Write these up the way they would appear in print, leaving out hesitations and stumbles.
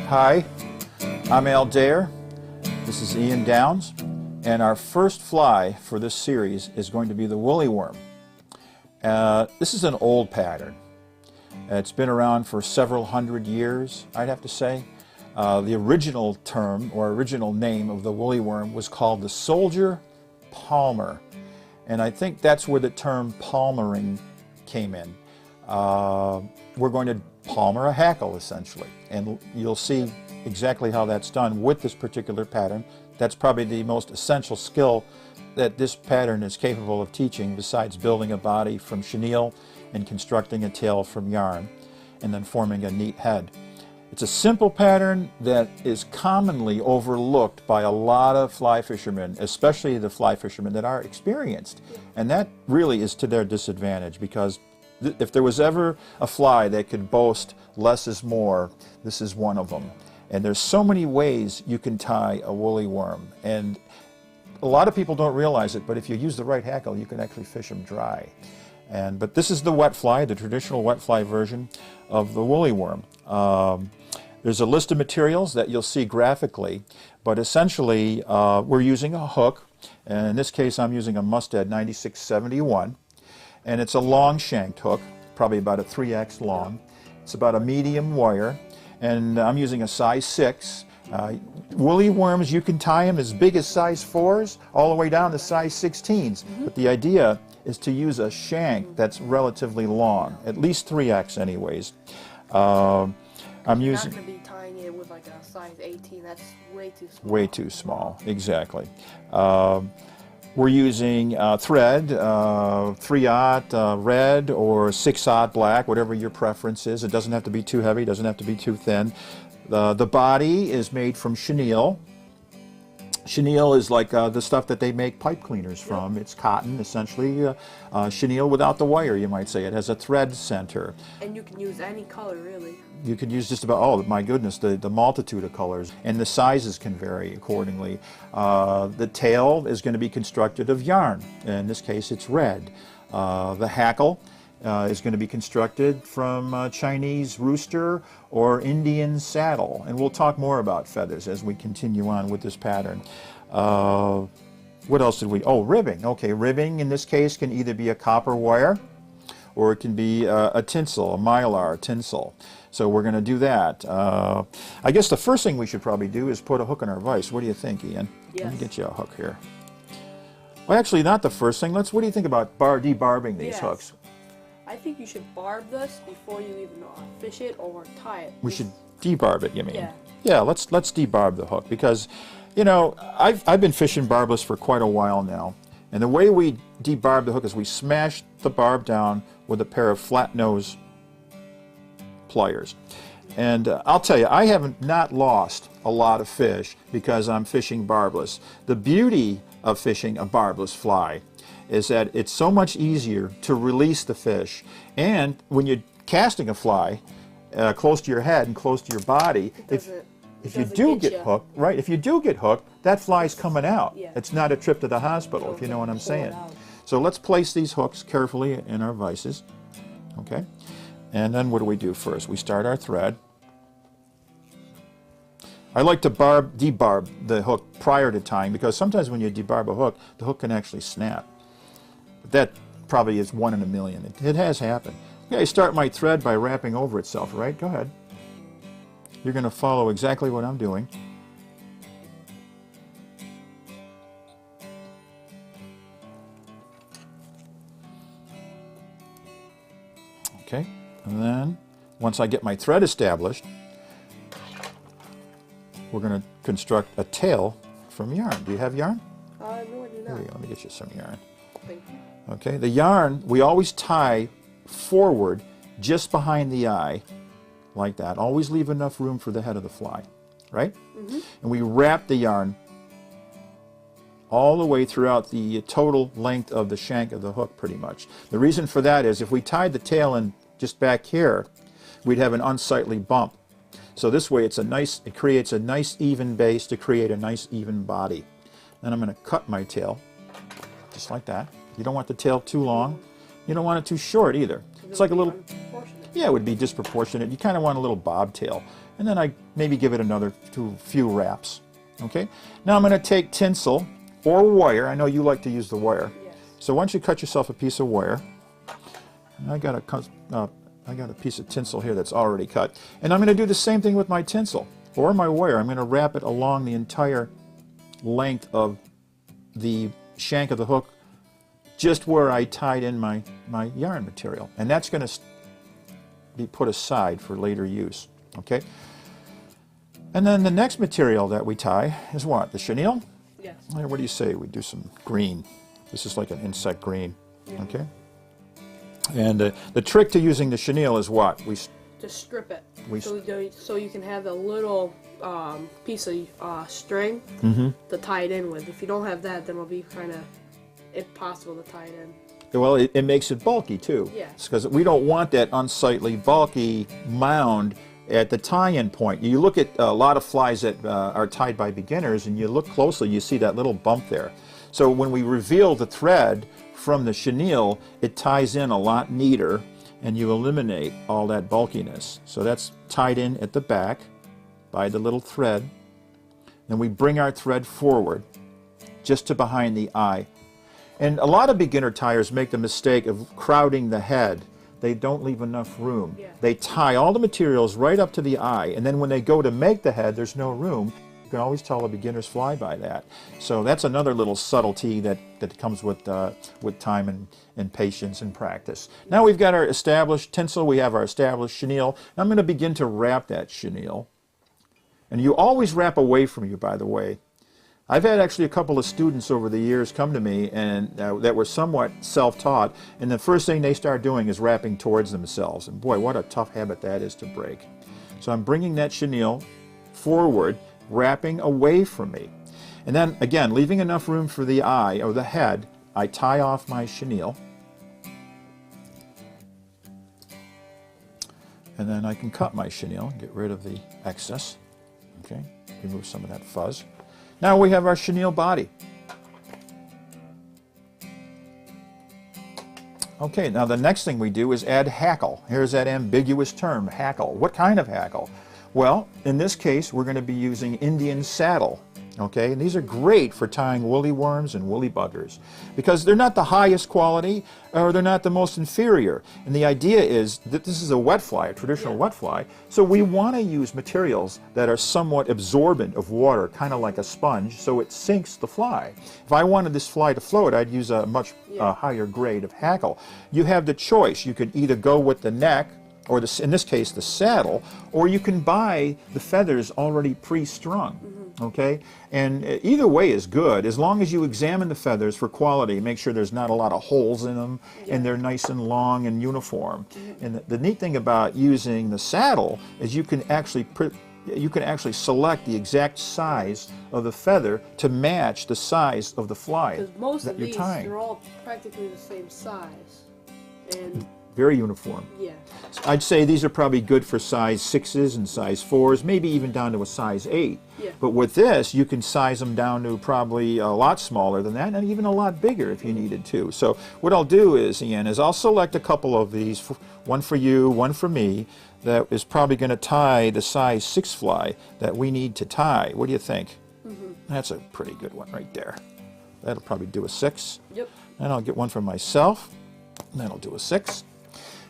Hi, I'm Al Dare. This is Ian Downs, and our first fly for this series is going to be the woolly worm. This is an old pattern. It's been around for several hundred years, I'd have to say. The original term or original name of the woolly worm was called the soldier palmer, and I think that's where the term palmering came in. We're going to palmer a hackle essentially, and you'll see exactly how that's done with this particular pattern. That's probably the most essential skill that this pattern is capable of teaching, besides building a body from chenille and constructing a tail from yarn and then forming a neat head. It's a simple pattern that is commonly overlooked by a lot of fly fishermen, especially the fly fishermen that are experienced, and that really is to their disadvantage, because if there was ever a fly that could boast less is more, this is one of them. And there's so many ways you can tie a woolly worm, and a lot of people don't realize it, but if you use the right hackle, you can actually fish them dry. But this is the wet fly, the traditional wet fly version of the woolly worm. There's a list of materials that you'll see graphically, but essentially we're using a hook, and in this case I'm using a Mustad 9671, and it's a long shanked hook, probably about a 3X long. It's about a medium wire, and I'm using a size 6. Woolly worms, you can tie them as big as size 4s all the way down to size 16s, but the idea is to use a shank that's relatively long, at least 3X anyways. I'm using... You're not going to be tying it with like a size 18, that's way too small. Way too small, exactly. We're using thread, 3/0 red or 6/0 black, whatever your preference is. It doesn't have to be too heavy, doesn't have to be too thin. The body is made from chenille. Chenille is like the stuff that they make pipe cleaners from. Yep. It's cotton, essentially. Chenille without the wire, you might say. It has a thread center. And you can use any color, really. You can use just about, oh my goodness, the multitude of colors. And the sizes can vary accordingly. The tail is going to be constructed of yarn. In this case, it's red. The hackle is going to be constructed from Chinese rooster or Indian saddle. And we'll talk more about feathers as we continue on with this pattern. What else did we, oh, ribbing. Okay, ribbing in this case can either be a copper wire or it can be a tinsel, a mylar tinsel. So we're going to do that. I guess the first thing we should probably do is put a hook in our vise. What do you think, Ian? Yes. Let me get you a hook here. Well, actually, not the first thing. What do you think about debarbing these hooks? I think you should barb this before you even fish it or tie it. We should debarb it, you mean? Yeah. Yeah, let's debarb the hook, because, you know, I've been fishing barbless for quite a while now, and the way we debarb the hook is we smash the barb down with a pair of flat nose pliers. And I'll tell you, I haven't not lost a lot of fish because I'm fishing barbless. The beauty of fishing a barbless fly is that it's so much easier to release the fish, and when you're casting a fly close to your head and close to your body, if you do get hooked, right? If you do get hooked, that fly's coming out. Yeah. It's not a trip to the hospital, if you know what I'm saying. So let's place these hooks carefully in our vises, okay? And then what do we do first? We start our thread. I like to debarb the hook prior to tying, because sometimes when you debarb a hook, the hook can actually snap. But that probably is 1 in a million. It has happened. Okay, I start my thread by wrapping over itself, right? Go ahead. You're going to follow exactly what I'm doing. Okay, and then once I get my thread established, we're going to construct a tail from yarn. Do you have yarn? No, I do not. Here we go. Let me get you some yarn. Thank you. Okay, the yarn we always tie forward just behind the eye, like that. Always leave enough room for the head of the fly, right? Mm-hmm. And we wrap the yarn all the way throughout the total length of the shank of the hook, pretty much. The reason for that is if we tied the tail in just back here, we'd have an unsightly bump. So this way it creates a nice even base to create a nice even body. Then I'm going to cut my tail, just like that. You don't want the tail too long. You don't want it too short either. It's like a little, Yeah, it would be disproportionate. You kind of want a little bobtail. And then I maybe give it another few wraps. Okay? Now I'm going to take tinsel or wire. I know you like to use the wire. Yes. So why don't you cut yourself a piece of wire. I got a piece of tinsel here that's already cut. And I'm going to do the same thing with my tinsel or my wire. I'm going to wrap it along the entire length of the shank of the hook, just where I tied in my yarn material. And that's going to be put aside for later use. Okay? And then the next material that we tie is what? The chenille? Yes. What do you say? We do some green. This is like an insect green. Yeah. Okay? And the trick to using the chenille is what? Just strip it. So you can have the little piece of string to tie it in with. If you don't have that, then it'll be kind of impossible to tie it in. Well, it makes it bulky too. Yes. Because we don't want that unsightly, bulky mound at the tie-in point. You look at a lot of flies that are tied by beginners, and you look closely, you see that little bump there. So when we reveal the thread from the chenille, it ties in a lot neater, and you eliminate all that bulkiness. So that's tied in at the back by the little thread. Then we bring our thread forward just to behind the eye. And a lot of beginner tiers make the mistake of crowding the head. They don't leave enough room. Yeah. They tie all the materials right up to the eye, and then when they go to make the head, there's no room. You can always tell a beginner's fly by that. So that's another little subtlety that comes with time and patience and practice. Now we've got our established tinsel, we have our established chenille. Now I'm going to begin to wrap that chenille. And you always wrap away from you, by the way. I've had actually a couple of students over the years come to me and that were somewhat self-taught, and the first thing they start doing is wrapping towards themselves. And boy, what a tough habit that is to break. So I'm bringing that chenille forward, wrapping away from me. And then, again, leaving enough room for the eye or the head, I tie off my chenille. And then I can cut my chenille and get rid of the excess. Okay, remove some of that fuzz. Now we have our chenille body. Okay, now the next thing we do is add hackle. Here's that ambiguous term, hackle. What kind of hackle? Well, in this case, we're going to be using Indian saddle. Okay, and these are great for tying woolly worms and woolly buggers because they're not the highest quality or they're not the most inferior. And the idea is that this is a wet fly, a traditional wet fly, so we want to use materials that are somewhat absorbent of water, kind of like a sponge, so it sinks the fly. If I wanted this fly to float, I'd use a much higher grade of hackle. You have the choice. You could either go with the neck, or in this case the saddle, or you can buy the feathers already pre-strung. Okay, and either way is good as long as you examine the feathers for quality, make sure there's not a lot of holes in them, and they're nice and long and uniform. And the neat thing about using the saddle is you can actually select the exact size of the feather to match the size of the fly Because most that of you're these, tying. they're all practically the same size. And Very uniform. yeah. I'd say these are probably good for size 6s and size 4s, maybe even down to a size 8. Yeah. But with this, you can size them down to probably a lot smaller than that, and even a lot bigger if you needed to. So what I'll do is, Ian, is I'll select a couple of these, one for you, one for me, that is probably going to tie the size 6 fly that we need to tie. What do you think? That's a pretty good one right there. That'll probably do a 6. Yep. And I'll get one for myself, and that'll do a 6.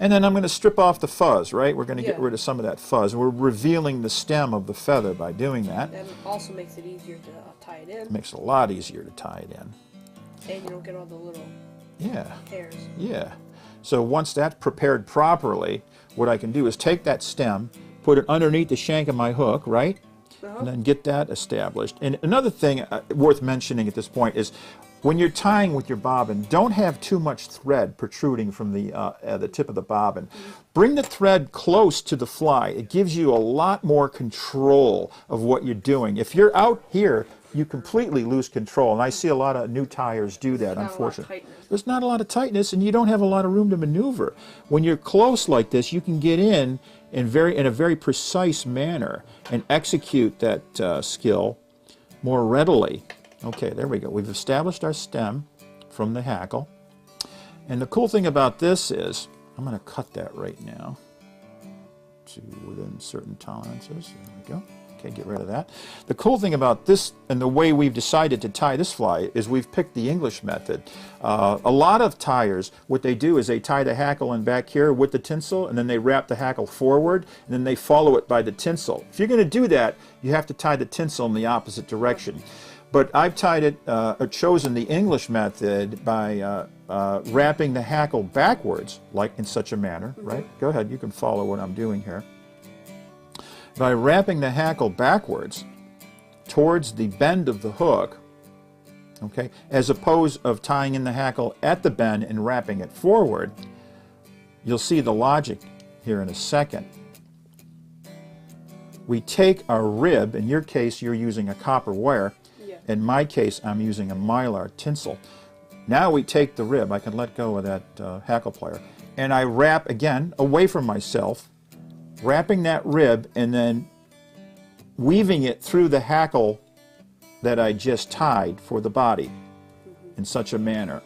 And then I'm going to strip off the fuzz, right? We're going to get rid of some of that fuzz. We're revealing the stem of the feather by doing that. That also makes it easier to tie it in. It makes it a lot easier to tie it in. And you don't get all the little hairs. Yeah. So once that's prepared properly, what I can do is take that stem, put it underneath the shank of my hook, right? And then get that established. And another thing worth mentioning at this point is when you're tying with your bobbin, don't have too much thread protruding from the tip of the bobbin. Bring the thread close to the fly. It gives you a lot more control of what you're doing. If you're out here, you completely lose control. And I see a lot of new tyers do that, unfortunately. There's not a lot of tightness, and you don't have a lot of room to maneuver. When you're close like this, you can get in a very precise manner and execute that skill more readily. Okay, there we go. We've established our stem from the hackle. And the cool thing about this is, I'm going to cut that right now. to within certain tolerances. There we go. Okay, get rid of that. The cool thing about this and the way we've decided to tie this fly is we've picked the English method. A lot of tiers, what they do is they tie the hackle in back here with the tinsel, and then they wrap the hackle forward, and then they follow it by the tinsel. If you're going to do that, you have to tie the tinsel in the opposite direction. But I've tied it, or chosen the English method by wrapping the hackle backwards, like in such a manner, right? Go ahead, you can follow what I'm doing here. By wrapping the hackle backwards towards the bend of the hook, okay, as opposed of tying in the hackle at the bend and wrapping it forward, you'll see the logic here in a second. We take our rib, in your case you're using a copper wire, in my case I'm using a mylar tinsel. Now we take the rib, I can let go of that hackle plier, and I wrap again away from myself, wrapping that rib and then weaving it through the hackle that I just tied for the body in such a manner.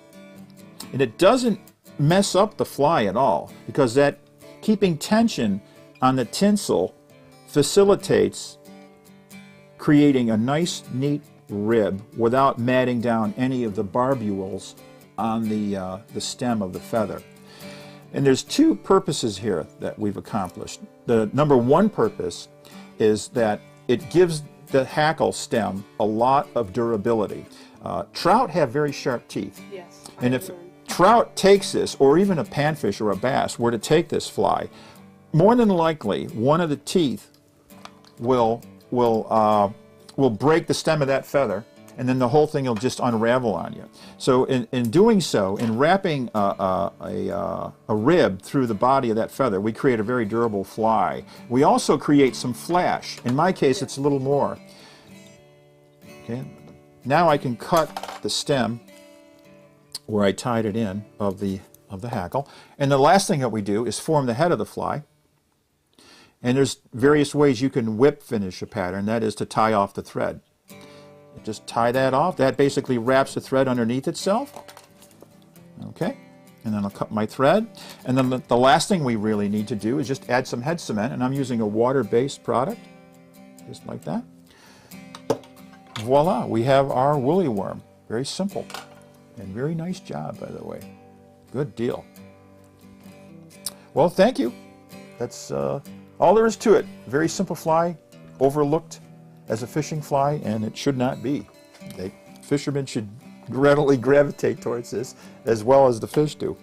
And it doesn't mess up the fly at all, because that keeping tension on the tinsel facilitates creating a nice, neat rib without matting down any of the barbules on the stem of the feather. And there's two purposes here that we've accomplished. The number one purpose is that it gives the hackle stem a lot of durability. Trout have very sharp teeth. Yes. And if trout takes this, or even a panfish or a bass were to take this fly, more than likely one of the teeth will break the stem of that feather, and then the whole thing will just unravel on you. So in doing so, in wrapping a rib through the body of that feather, we create a very durable fly. We also create some flash. In my case, it's a little more. Okay. Now I can cut the stem where I tied it in of the hackle. And the last thing that we do is form the head of the fly. And there's various ways you can whip finish a pattern, that is to tie off the thread. Just tie that off. That basically wraps the thread underneath itself. Okay, and then I'll cut my thread. And then the last thing we really need to do is just add some head cement, and I'm using a water-based product, just like that. Voila, we have our woolly worm. Very simple, and very nice job, by the way. Good deal. Well, thank you. That's all there is to it. Very simple fly, overlooked as a fishing fly, and it should not be. Fishermen should readily gravitate towards this as well as the fish do.